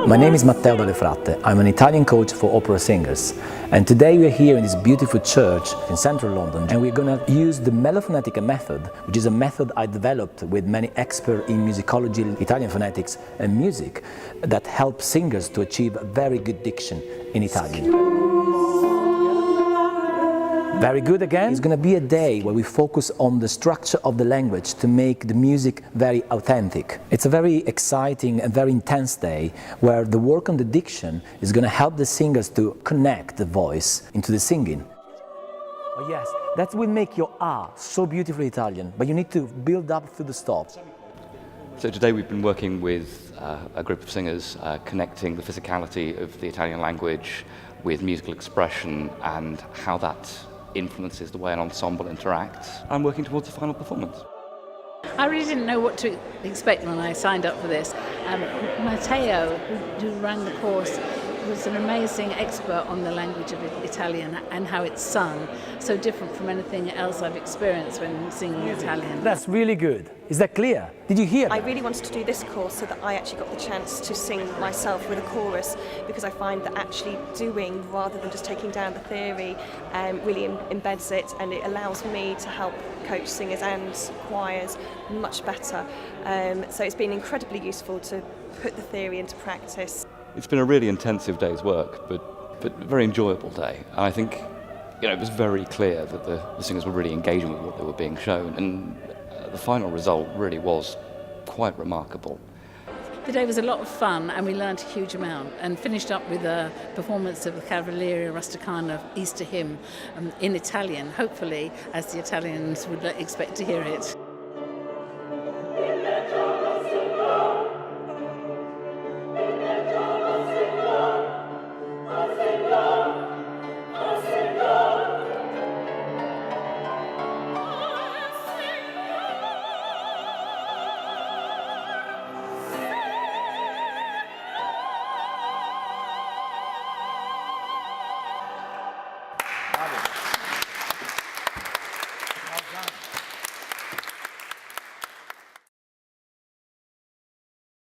My name is Matteo Dalle Fratte. I'm an Italian coach for opera singers. And today we're here in this beautiful church in central London, and we're going to use the Melofonetica method, which is a method I developed with many experts in musicology, Italian phonetics and music that helps singers to achieve a very good diction in Italian. Very good again. It's going to be a day where we focus on the structure of the language to make the music very authentic. It's a very exciting and very intense day where the work on the diction is going to help the singers to connect the voice into the singing. Oh yes, that will make your ah so beautifully Italian, but you need to build up through the stop. So today we've been working with a group of singers connecting the physicality of the Italian language with musical expression and how that influences the way an ensemble interacts. I'm working towards a final performance. I really didn't know what to expect when I signed up for this. Matteo, who ran the course, was an amazing expert on the language of Italian and how it's sung, so different from anything else I've experienced when singing Italian. That's really good. Is that clear? Did you hear that? I really wanted to do this course so that I actually got the chance to sing myself with a chorus, because I find that actually doing rather than just taking down the theory really embeds it, and it allows me to help coach singers and choirs much better. So it's been incredibly useful to put the theory into practice. It's been a really intensive day's work, but very enjoyable day. And I think it was very clear that the singers were really engaging with what they were being shown, and the final result really was quite remarkable. The day was a lot of fun and we learned a huge amount, and finished up with a performance of the Cavalleria Rusticana Easter hymn in Italian, hopefully as the Italians would expect to hear it.